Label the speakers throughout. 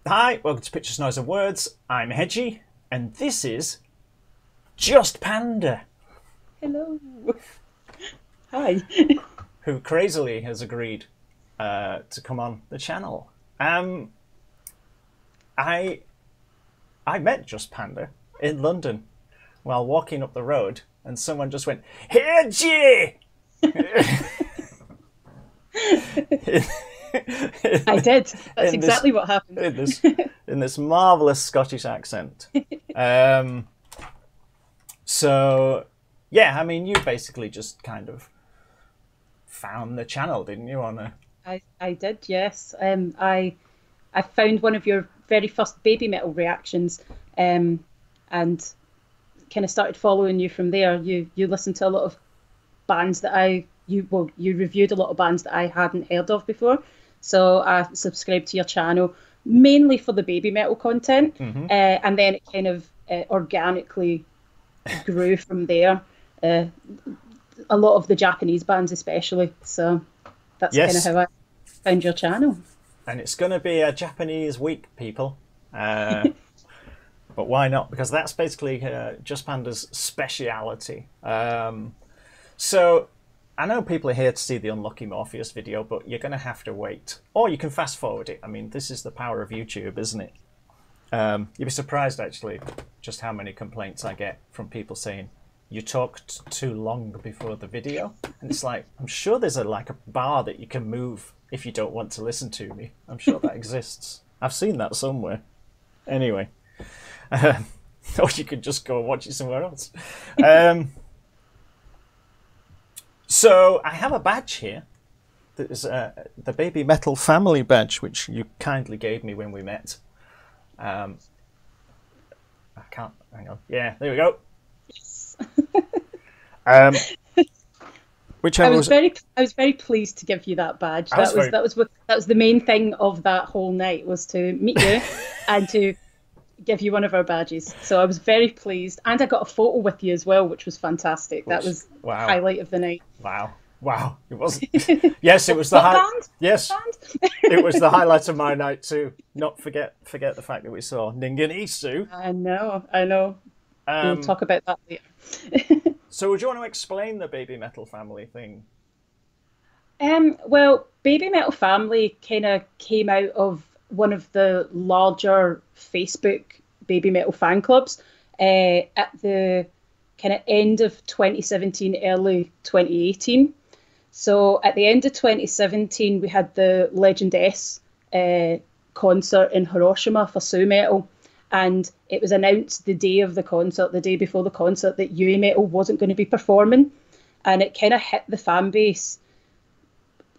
Speaker 1: Hi, welcome to Pictures, Noise and Words. I'm Hedgy, and this is JustPanda.
Speaker 2: Hello. Hi.
Speaker 1: Who crazily has agreed to come on the channel. I met JustPanda in London while walking up the road, and someone just went, Hedgy!
Speaker 2: I did. That's exactly what happened.
Speaker 1: In this marvellous Scottish accent. So, yeah, I mean, you basically just kind of found the channel, didn't you?
Speaker 2: I did, yes. I found one of your very first Babymetal reactions, and kind of started following you from there. You listened to a lot of bands that you reviewed a lot of bands that I hadn't heard of before. So I subscribed to your channel mainly for the Babymetal content, and then it kind of organically grew from there. A lot of the Japanese bands especially. So that's kind of how I found your channel.
Speaker 1: And it's going to be a Japanese week, people. But why not? Because that's basically JustPanda's speciality. So I know people are here to see the Unlucky Morpheus video, but you're going to have to wait. Or you can fast forward it. I mean, this is the power of YouTube, isn't it? You'd be surprised, actually, just how many complaints I get from people saying, you talked too long before the video. And it's like, I'm sure there's like a bar that you can move if you don't want to listen to me. I'm sure that exists. I've seen that somewhere. Anyway. Or you could just go and watch it somewhere else. So I have a badge here. That is the Babymetal family badge, which you kindly gave me when we met. I can't, hang on. Yeah, there we go.
Speaker 2: Yes.
Speaker 1: Whichever
Speaker 2: I was very pleased to give you that badge. That was the main thing of that whole night, was to meet you and to give you one of our badges. So I was very pleased, and I got a photo with you as well, which was fantastic. That was the highlight of the night.
Speaker 1: Wow! It was. Yes, it was the highlight. Yes, it was the highlight of my night too. Not forget the fact that we saw Ningen Isu.
Speaker 2: I know. We'll talk about that later.
Speaker 1: So, would you want to explain the Babymetal family thing?
Speaker 2: Well, Babymetal family kind of came out of one of the larger Facebook Babymetal fan clubs at the kind of end of 2017, early 2018. So at the end of 2017, we had the Legend S concert in Hiroshima for Su Metal, and it was announced the day before the concert, that Yui Metal wasn't going to be performing, and it kind of hit the fan base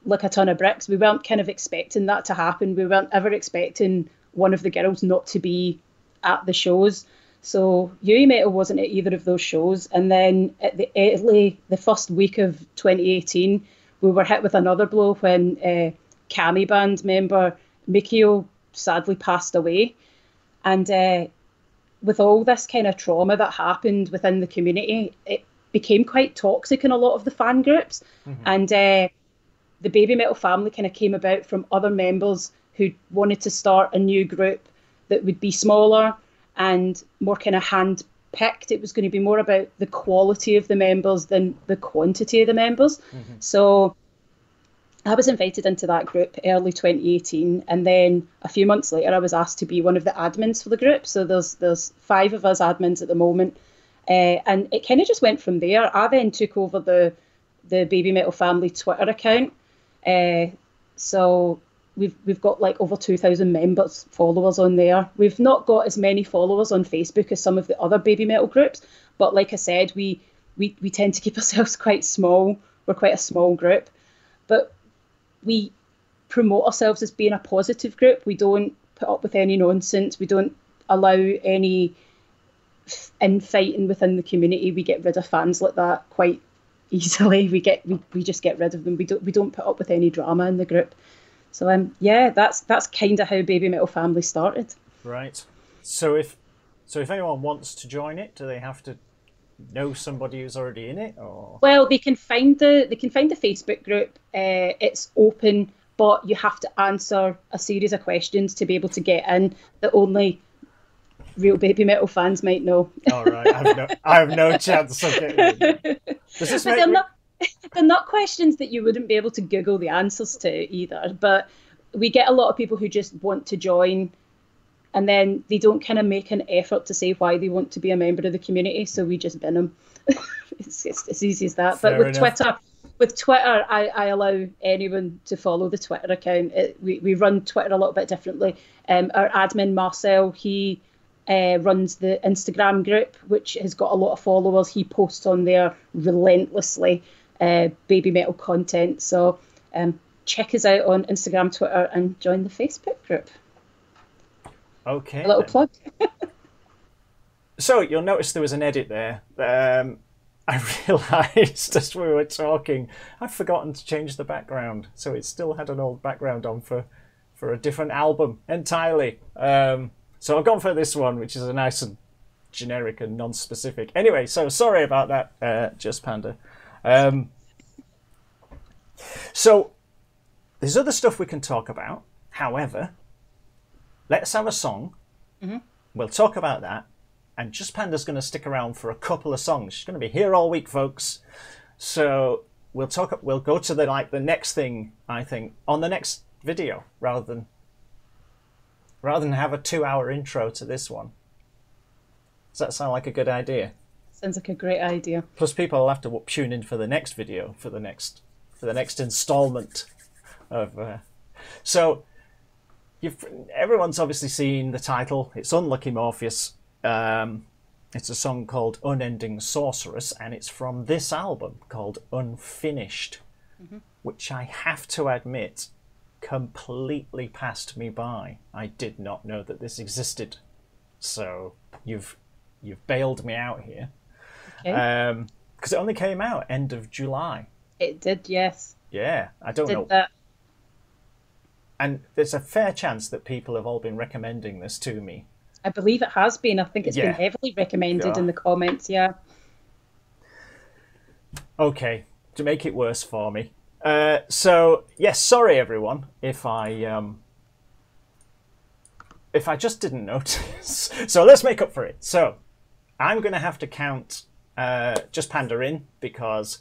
Speaker 2: like a ton of bricks. We weren't kind of expecting that to happen. We weren't ever expecting one of the girls not to be at the shows. So Yui Metal wasn't at either of those shows. And then at the first week of 2018, we were hit with another blow when Kami band member Mikio sadly passed away. And with all this kind of trauma that happened within the community, it became quite toxic in a lot of the fan groups. And the Babymetal family kind of came about from other members who wanted to start a new group that would be smaller and more kind of hand-picked. It was going to be more about the quality of the members than the quantity of the members. So I was invited into that group early 2018, and then a few months later I was asked to be one of the admins for the group. So there's 5 of us admins at the moment, and it kind of just went from there. I then took over the Babymetal family Twitter account. So we've got like over 2,000 followers on there. We've not got as many followers on Facebook as some of the other Babymetal groups, but like I said, we tend to keep ourselves quite small. We're quite a small group, but we promote ourselves as being a positive group. We don't put up with any nonsense. We don't allow any infighting within the community. We get rid of fans like that quite easily. We just get rid of them. We don't put up with any drama in the group. So yeah, that's kind of how Babymetal family started.
Speaker 1: Right. So if anyone wants to join it, do they have to know somebody who's already in it, or?
Speaker 2: Well, they can find the Facebook group. It's open but you have to answer a series of questions to be able to get in that only real Babymetal fans might know.
Speaker 1: All right, I have no chance of getting in. Does this make
Speaker 2: they're not questions that you wouldn't be able to Google the answers to either, but we get a lot of people who just want to join and then they don't kind of make an effort to say why they want to be a member of the community, so we just bin them. It's as easy as that.
Speaker 1: Fair
Speaker 2: But
Speaker 1: enough.
Speaker 2: with Twitter, I allow anyone to follow the Twitter account. We run Twitter a little bit differently. Our admin, Marcel, he runs the Instagram group, which has got a lot of followers. He posts on there relentlessly Babymetal content. So check us out on Instagram, Twitter, and join the Facebook group.
Speaker 1: Okay.
Speaker 2: A little plug.
Speaker 1: So you'll notice there was an edit there. I realised as we were talking, I've forgotten to change the background, so it still had an old background on for a different album entirely. So I've gone for this one, which is a nice and generic and non-specific. Anyway, so sorry about that, JustPanda. So there's other stuff we can talk about. However, let's have a song.
Speaker 2: Mm-hmm.
Speaker 1: We'll talk about that. And JustPanda's going to stick around for a couple of songs. She's going to be here all week, folks. So we'll go to the next thing, I think, on the next video, rather than have a 2-hour intro to this one. Does that sound like a good idea?
Speaker 2: Sounds like a great idea.
Speaker 1: Plus, people will have to tune in for the next video, for the next installment of. So, everyone's obviously seen the title. It's Unlucky Morpheus. It's a song called Unending Sorceress, and it's from this album called Unfinished, which I have to admit completely passed me by. I did not know that this existed, so you've bailed me out here.
Speaker 2: Okay.
Speaker 1: Because it only came out end of July.
Speaker 2: It did, yes.
Speaker 1: Yeah, I don't know.
Speaker 2: That.
Speaker 1: And there's a fair chance that people have all been recommending this to me.
Speaker 2: I believe it has been. I think it's been heavily recommended in the comments, yeah. Okay,
Speaker 1: to make it worse for me. So, yes, sorry everyone if I just didn't notice. So let's make up for it. So, I'm going to have to count JustPanda in because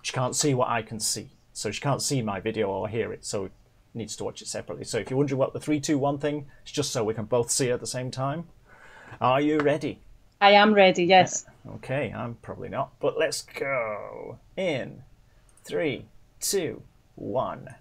Speaker 1: she can't see what I can see. So she can't see my video or hear it, so needs to watch it separately. So if you're wondering what the 3, 2, 1 thing, it's just so we can both see at the same time. Are you ready?
Speaker 2: I am ready, yes.
Speaker 1: Okay, I'm probably not, but let's go. In 3, 2, 1.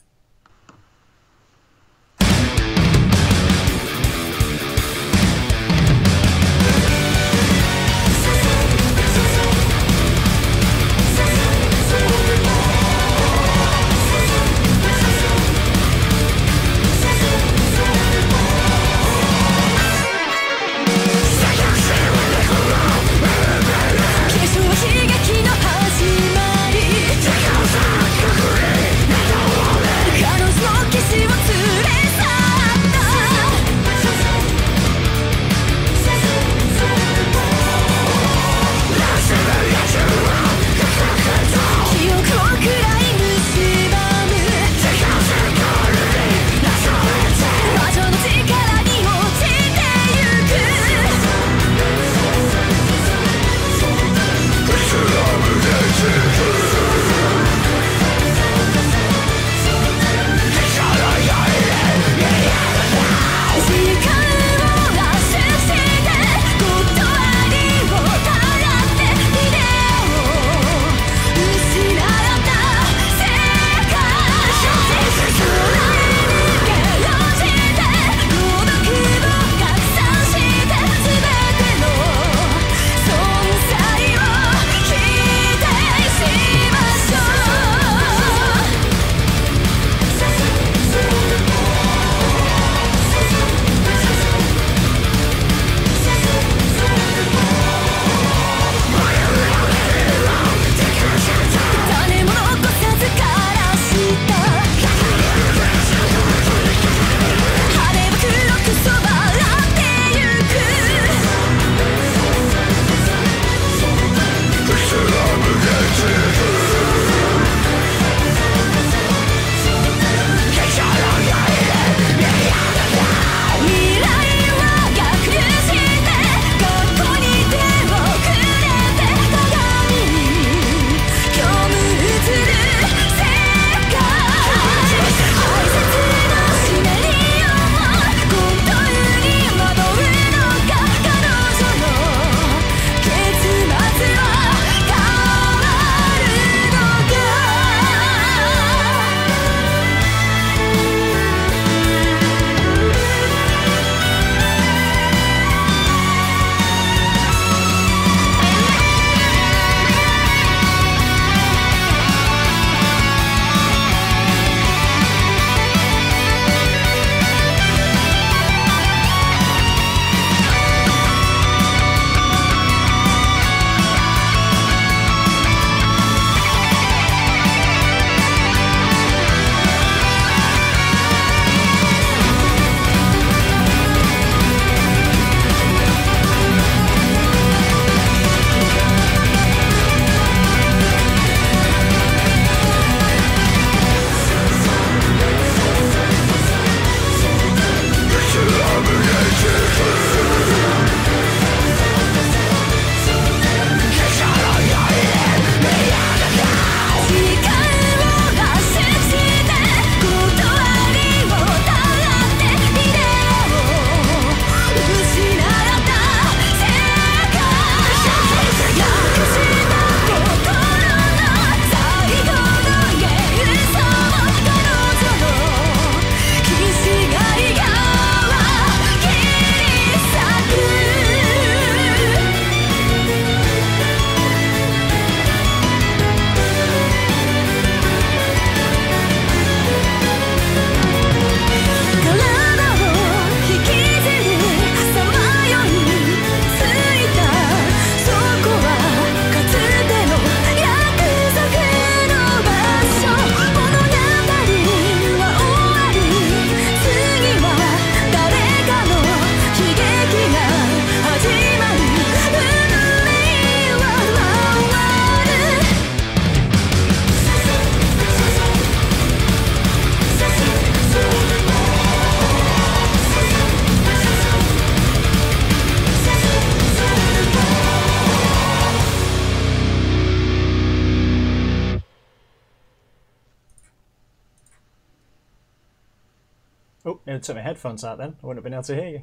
Speaker 1: Oh, I took my headphones out then. I wouldn't have been able to hear you.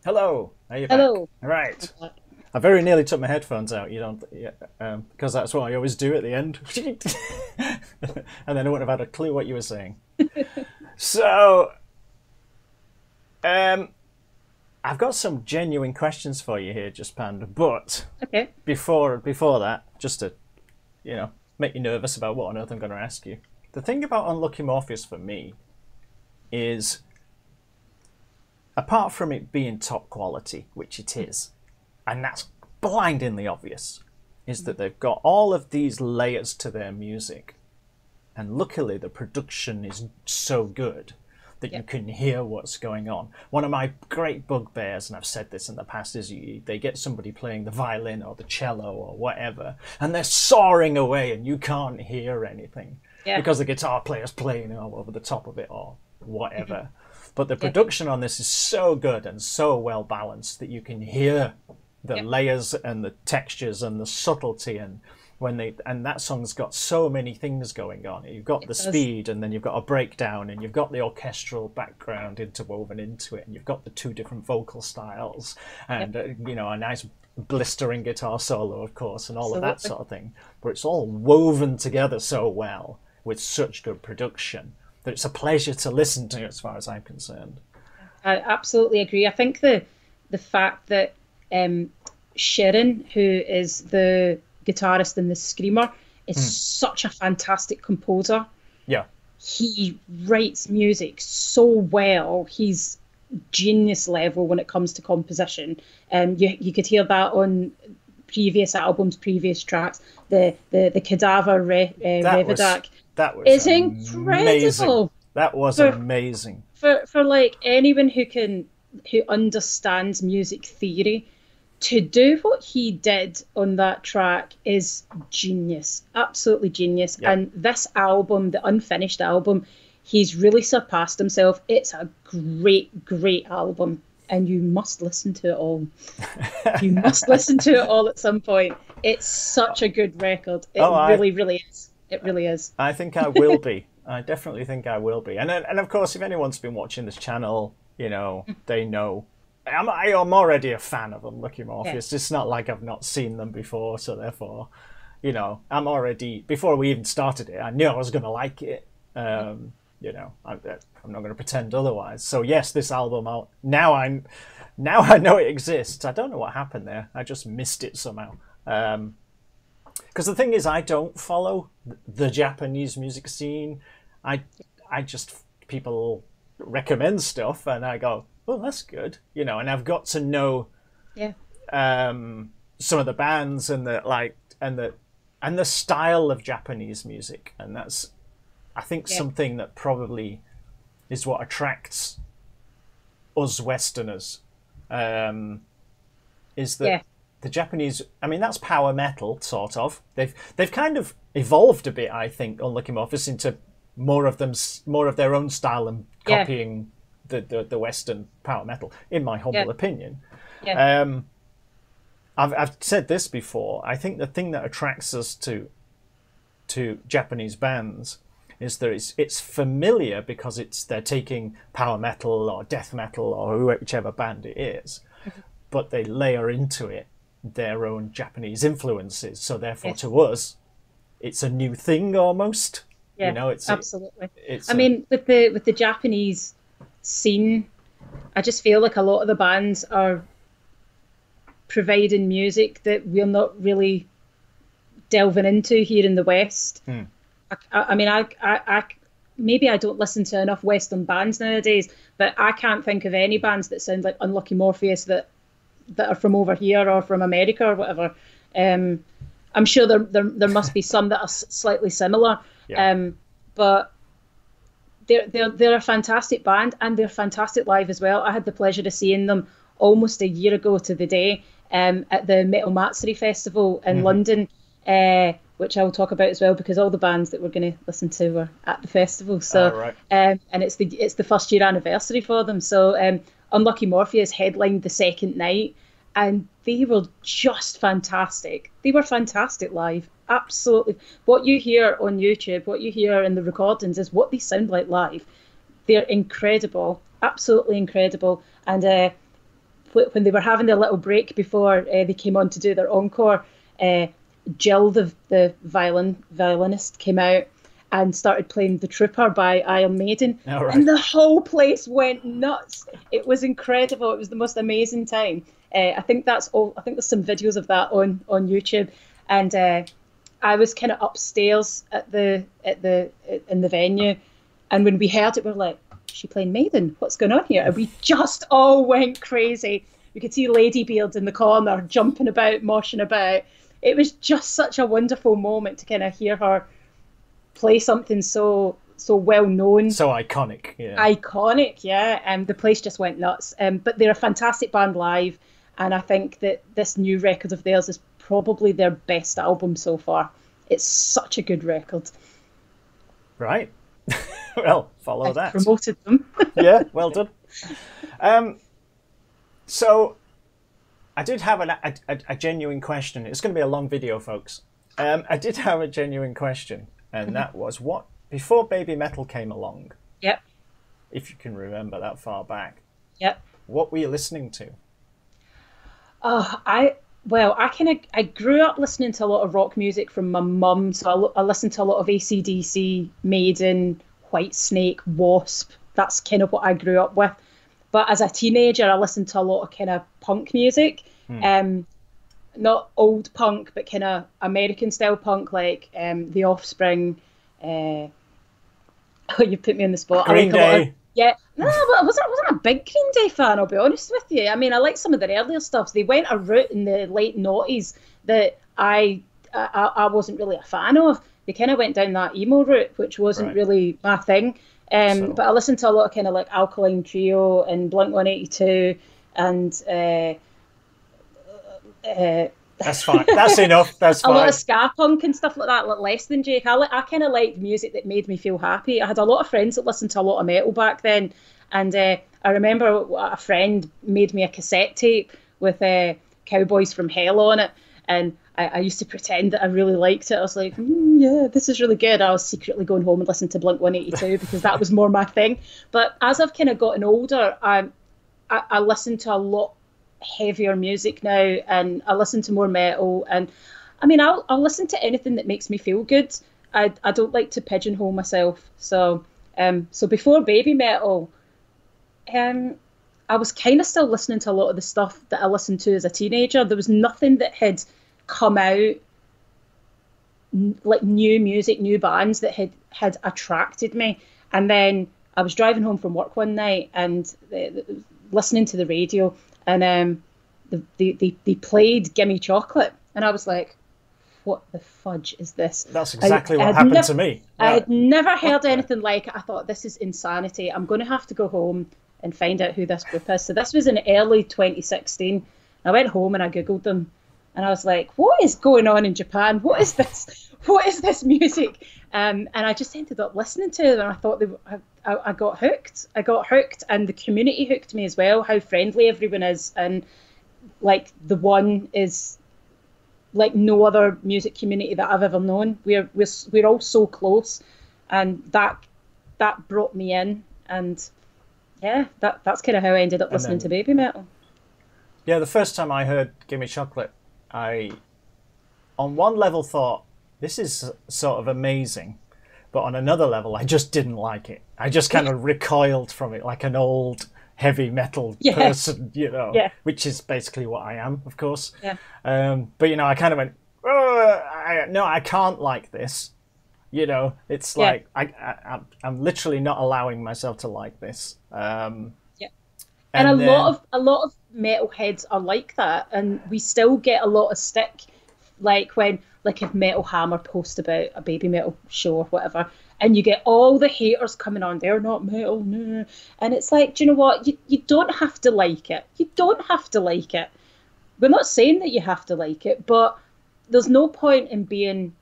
Speaker 1: Hello. Are you back?
Speaker 2: Hello.
Speaker 1: Right. I very nearly took my headphones out. You don't, because that's what I always do at the end. And then I wouldn't have had a clue what you were saying. So, I've got some genuine questions for you here, JustPanda. But
Speaker 2: Okay.
Speaker 1: before that, just to, make you nervous about what on earth I'm going to ask you. The thing about Unlucky Morpheus for me is, apart from it being top quality, which it is, and that's blindingly obvious, is that they've got all of these layers to their music. And luckily the production is so good that you can hear what's going on. One of my great bugbears, and I've said this in the past, is they get somebody playing the violin or the cello or whatever, and they're soaring away and you can't hear anything because the guitar player's playing all over the top of it or whatever. But the production on this is so good and so well balanced that you can hear the layers and the textures and the subtlety, and that song's got so many things going on. You've got the speed, and then you've got a breakdown, and you've got the orchestral background interwoven into it, and you've got the two different vocal styles, and a nice blistering guitar solo, of course, and all of that sort of thing. But it's all woven together so well with such good production that it's a pleasure to listen to, as far as I'm concerned.
Speaker 2: I absolutely agree. I think the fact that Sharon, who is the guitarist and the screamer, is such a fantastic composer.
Speaker 1: Yeah.
Speaker 2: He writes music so well. He's genius level when it comes to composition. You could hear that on previous albums, previous tracks. The Cadaver Revidac.
Speaker 1: That was
Speaker 2: it's
Speaker 1: amazing.
Speaker 2: incredible.
Speaker 1: That was amazing.
Speaker 2: For like anyone who understands music theory, to do what he did on that track is genius, absolutely genius. Yep. And this album, the unfinished album, he's really surpassed himself. It's a great, great album, and you must listen to it all. You must listen to it all at some point. It's such a good record. It really is. It really is.
Speaker 1: I think I will be. I definitely think I will be. And of course, if anyone's been watching this channel, they know. I'm already a fan of Unlucky Morpheus. It's not like I've not seen them before, so therefore, I'm already, before we even started it, I knew I was going to like it. I'm not going to pretend otherwise. So yes, this album, now I know it exists. I don't know what happened there. I just missed it somehow. Because the thing is, I don't follow the Japanese music scene. I just, people recommend stuff and I go, well, that's good, and I've got to know some of the bands and the style of Japanese music, and that's, I think, something that probably is what attracts us Westerners. Is that the Japanese? I mean, that's power metal, sort of. They've kind of evolved a bit, I think, Unlucky Morpheus, into more of their own style and copying the Western power metal, in my humble opinion. I've said this before. I think the thing that attracts us to Japanese bands is that it's familiar because they're taking power metal or death metal or whichever band it is, but they layer into it their own Japanese influences. So therefore, to us, it's a new thing almost.
Speaker 2: Yeah, absolutely. I mean, with the Japanese scene, I just feel like a lot of the bands are providing music that we're not really delving into here in the West. I mean, I maybe I don't listen to enough Western bands nowadays, but I can't think of any bands that sound like Unlucky Morpheus that are from over here or from America or whatever. I'm sure there must be some that are slightly similar, but they're a fantastic band, and they're fantastic live as well. I had the pleasure of seeing them almost a year ago to the day at the Metal Matsuri Festival in London, which I will talk about as well, because all the bands that we're going to listen to were at the festival. So and it's the first year anniversary for them. So Unlucky Morpheus headlined the second night, and they were just fantastic. They were fantastic live. Absolutely. What you hear on YouTube, what you hear in the recordings is what they sound like live. They're incredible, absolutely incredible. And when they were having their little break before they came on to do their encore, Jill, the violinist, came out and started playing The Trooper by Iron Maiden.
Speaker 1: Right.
Speaker 2: And the whole place went nuts. It was incredible. It was the most amazing time. I think that's all. I think there's some videos of that on YouTube. And I was kind of upstairs in the venue, and when we heard it, we were like, "Is she playing Maiden? What's going on here?" And we just all went crazy. You could see Ladybeard in the corner jumping about, moshing about. It was just such a wonderful moment to kind of hear her play something so well known,
Speaker 1: so iconic. Yeah,
Speaker 2: iconic. Yeah, and the place just went nuts. But they're a fantastic band live, and I think that this new record of theirs is probably their best album so far. It's such a good record.
Speaker 1: Right. Well, follow that.
Speaker 2: Promoted them.
Speaker 1: Yeah, well done. So I did have a genuine question. It's going to be a long video, folks. I did have a genuine question, and that was what, before Babymetal came along,
Speaker 2: yep,
Speaker 1: if you can remember that far back,
Speaker 2: yep,
Speaker 1: what were you listening to?
Speaker 2: I grew up listening to a lot of rock music from my mum, so I listened to a lot of AC/DC, Maiden, Whitesnake, Wasp. That's kind of what I grew up with. But as a teenager, I listened to a lot of kind of punk music. Not old punk, but kind of American style punk, like The Offspring. Oh, you put me on the spot.
Speaker 1: Green Day.
Speaker 2: Yeah, no, I wasn't a big Green Day fan, I'll be honest with you. I mean, I like some of their earlier stuff. They went a route in the late noughties that I wasn't really a fan of. They kind of went down that emo route, which wasn't really my thing. But I listened to a lot of kind of like Alkaline Trio and Blink-182 and
Speaker 1: that's fine. That's enough. That's fine.
Speaker 2: A lot of ska punk and stuff like that, like Less Than Jake. I kind of liked music that made me feel happy. I had a lot of friends that listened to a lot of metal back then, and I remember a friend made me a cassette tape with Cowboys from Hell on it, and I used to pretend that I really liked it. I was like, yeah, this is really good. I was secretly going home and listening to Blink-182 because that was more my thing. But as I've kind of gotten older, I listen to a lot heavier music now, and I listen to more metal, and I mean I'll listen to anything that makes me feel good. I don't like to pigeonhole myself. So before Babymetal, I was kind of still listening to a lot of the stuff that I listened to as a teenager. There was nothing that had come out, like new music, new bands that had attracted me. And then I was driving home from work one night and listening to the radio, and they played Gimme Chocolate, and I was like, what the fudge is this?
Speaker 1: That's exactly what happened to me.
Speaker 2: I had never heard anything like it. I thought, this is insanity. I'm going to have to go home and find out who this group is. So this was in early 2016. I went home and I Googled them, and I was like, what is going on in Japan? What is this? What is this music? And I just ended up listening to them, and I thought I got hooked. I got hooked, and the community hooked me as well, how friendly everyone is. And like The One is like no other music community that I've ever known. We're all so close, and that brought me in. And yeah, that's kind of how I ended up listening to Babymetal.
Speaker 1: Yeah, the first time I heard Gimme Chocolate, I on one level thought, this is sort of amazing, but on another level I just didn't like it. I just kind of recoiled from it like an old heavy metal person, which is basically what I am, of course.
Speaker 2: Yeah.
Speaker 1: But I kind of went, no, I can't like this. It's like I'm literally not allowing myself to like this.
Speaker 2: And a lot of metalheads are like that, and we still get a lot of stick, like when if Metal Hammer post about a Babymetal show or whatever, and you get all the haters coming on, they're not metal, no. And it's like, do you know what? You don't have to like it. You don't have to like it. We're not saying that you have to like it, but there's no point in being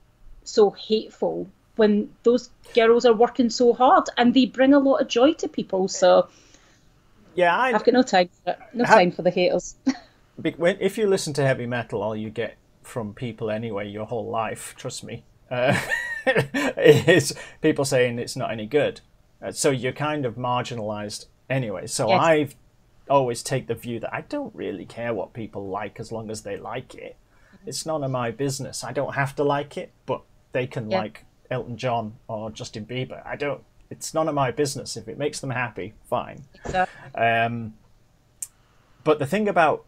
Speaker 2: so hateful when those girls are working so hard and they bring a lot of joy to people. So
Speaker 1: yeah,
Speaker 2: I've got no time for it. No time for the haters.
Speaker 1: if you listen to heavy metal, all you get from people anyway, your whole life, trust me, is people saying it's not any good. So you're kind of marginalized anyway. So
Speaker 2: Yes.
Speaker 1: I've always take the view that I don't really care what people like as long as they like it. It's none of my business. I don't have to like it, but they can like Elton John or Justin Bieber. I don't. It's none of my business. If it makes them happy, fine.
Speaker 2: Exactly.
Speaker 1: But the thing about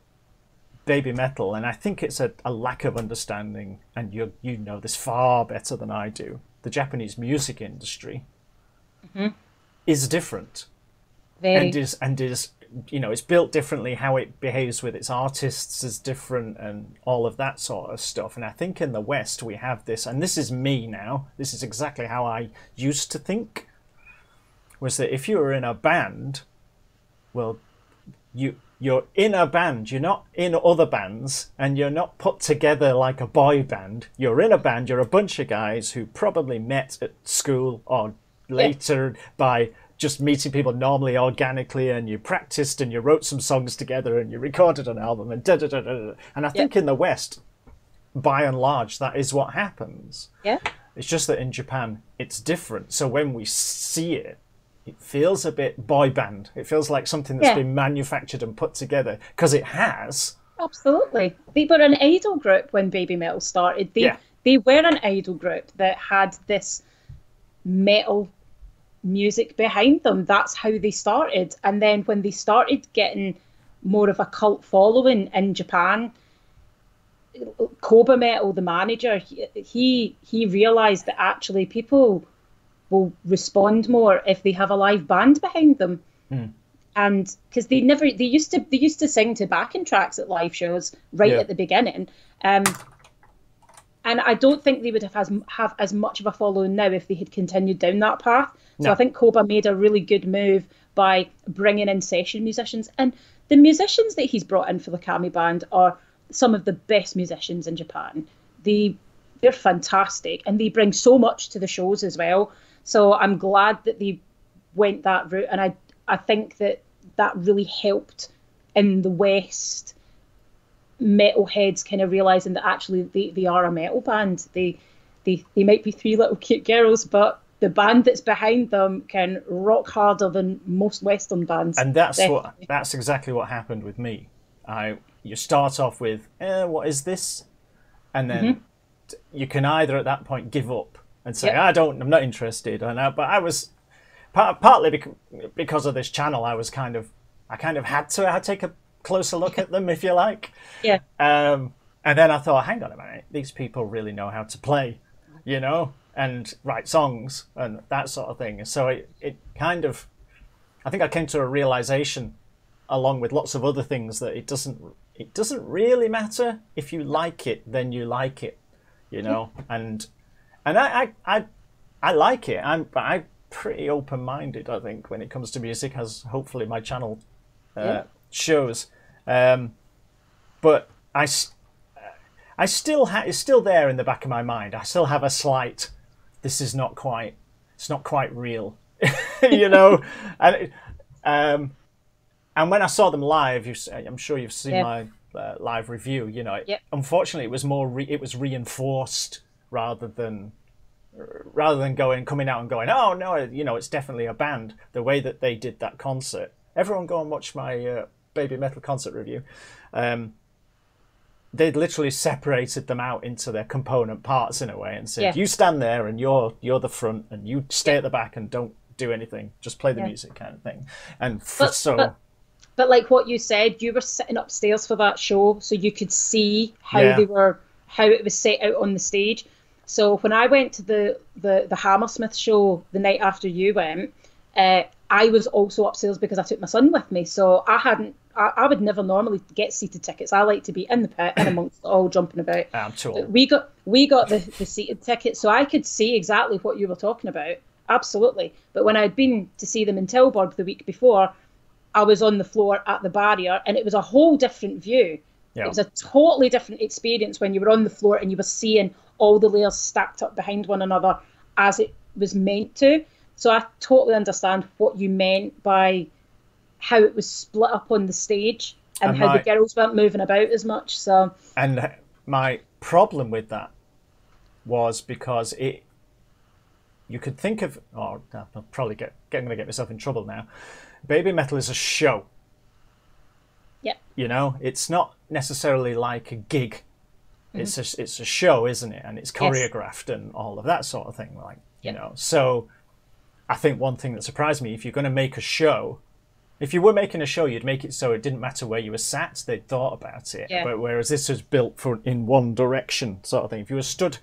Speaker 1: Babymetal, and I think it's a lack of understanding, and you know this far better than I do, the Japanese music industry is different.
Speaker 2: Very.
Speaker 1: And is it's built differently. How it behaves with its artists is different, and all of that sort of stuff. And I think in the West we have this, and this is me now. This is exactly how I used to think. Was that if you were in a band, well, you're in a band. You're not in other bands, and you're not put together like a boy band. You're in a band. You're a bunch of guys who probably met at school or later by just meeting people normally, organically, and you practiced and you wrote some songs together and you recorded an album and da-da-da-da-da. And I think in the West, by and large, that is what happens.
Speaker 2: Yeah.
Speaker 1: It's just that in Japan, it's different. So when we see it, it feels a bit boy band. It feels like something that's been manufactured and put together, because it has.
Speaker 2: Absolutely. They were an idol group when Babymetal started. They were an idol group that had this metal music behind them. That's how they started. And then when they started getting more of a cult following in Japan, Koba Metal, the manager, he realized that actually people will respond more if they have a live band behind them. And because they used to sing to backing tracks at live shows at the beginning, and I don't think they would have as much of a following now if they had continued down that path. So I think Koba made a really good move by bringing in session musicians, and the musicians that he's brought in for the Kami band are some of the best musicians in Japan. They're fantastic, and they bring so much to the shows as well. So I'm glad that they went that route, and I think that really helped in the West, metalheads kind of realising that actually they are a metal band. They might be three little cute girls, but the band that's behind them can rock harder than most Western bands.
Speaker 1: And that's exactly what happened with me. You start off with, what is this? And then you can either at that point give up and say, I'm not interested. But I was partly because of this channel. I kind of had to take a closer look at them, if you like. Yeah. And then I thought, hang on a minute, these people really know how to play, and write songs and that sort of thing. So it kind of, I think I came to a realization, along with lots of other things, that it doesn't really matter. If you like it, then you like it, and I like it. I'm pretty open-minded, I think, when it comes to music, as hopefully my channel shows. But I still it's still there in the back of my mind. I still have a slight, it's not quite real, and when I saw them live, I'm sure you've seen my live review. Unfortunately, it was reinforced rather than coming out and going, oh no, it's definitely a band. The way that they did that concert, everyone go and watch my Babymetal concert review. They'd literally separated them out into their component parts in a way and said, you stand there and you're the front, and you stay at the back and don't do anything, just play the music, kind of thing. And
Speaker 2: but like what you said, you were sitting upstairs for that show, so you could see how it was set out on the stage. So when I went to the Hammersmith show the night after you went, I was also upstairs because I took my son with me. So I would never normally get seated tickets. I like to be in the pit and amongst all jumping about.
Speaker 1: I'm too.
Speaker 2: We got the seated tickets, so I could see exactly what you were talking about. Absolutely. But when I'd been to see them in Tilburg the week before, I was on the floor at the barrier, and it was a whole different view. It was a totally different experience when you were on the floor and you were seeing all the layers stacked up behind one another as it was meant to. So I totally understand what you meant by how it was split up on the stage. and how the girls weren't moving about as much. So,
Speaker 1: and my problem with that was because you could think of, oh, I'll probably going to get myself in trouble now. Babymetal is a show.
Speaker 2: yeah,
Speaker 1: You know, it's not necessarily like a gig. It's a show, isn't it? And it's choreographed and all of that sort of thing. Like, you know, so I think one thing that surprised me, if you're going to make a show, if you were making a show, you'd make it so it didn't matter where you were sat, they'd thought about it.
Speaker 2: Yeah.
Speaker 1: But whereas this was built in one direction sort of thing. If you were stood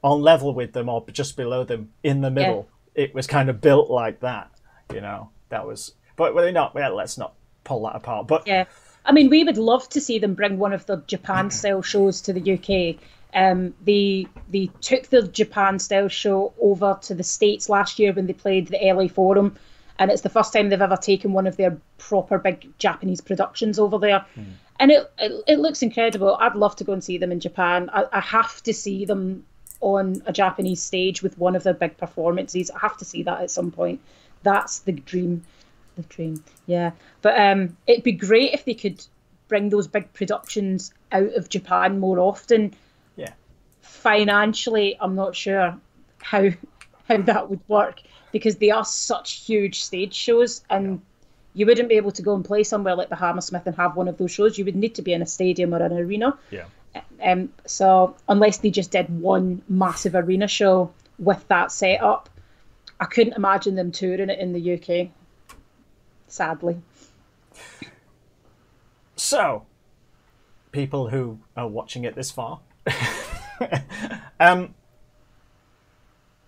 Speaker 1: on level with them or just below them in the middle, it was kind of built like that, you know. That was, but they're not, well, let's not pull that apart. But
Speaker 2: yeah. I mean, we would love to see them bring one of the Japan-style shows to the UK. They took the Japan-style show over to the States last year when they played the LA Forum, and it's the first time they've ever taken one of their proper big Japanese productions over there. And it looks incredible. I'd love to go and see them in Japan. I have to see them on a Japanese stage with one of their big performances. I have to see that at some point. That's the dream. The dream, yeah. But it'd be great if they could bring those big productions out of Japan more often.
Speaker 1: yeah,
Speaker 2: Financially, I'm not sure how that would work, because they are such huge stage shows, and you wouldn't be able to go and play somewhere like the Hammersmith and have one of those shows. You would need to be in a stadium or an arena.
Speaker 1: Yeah.
Speaker 2: So unless they just did one massive arena show with that setup, I couldn't imagine them touring it in the UK. Sadly.
Speaker 1: So, people who are watching it this far,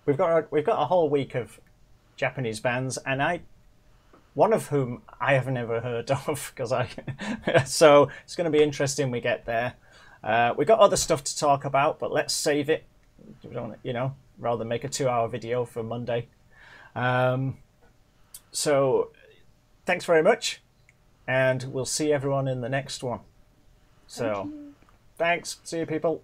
Speaker 1: we've got a whole week of Japanese bands, and one of whom I have never heard of, because so it's going to be interesting. We get there. We've got other stuff to talk about, but let's save it. We don't, rather than make a 2-hour video for Monday. So. Thanks very much, and we'll see everyone in the next one. So, thanks. See you, people.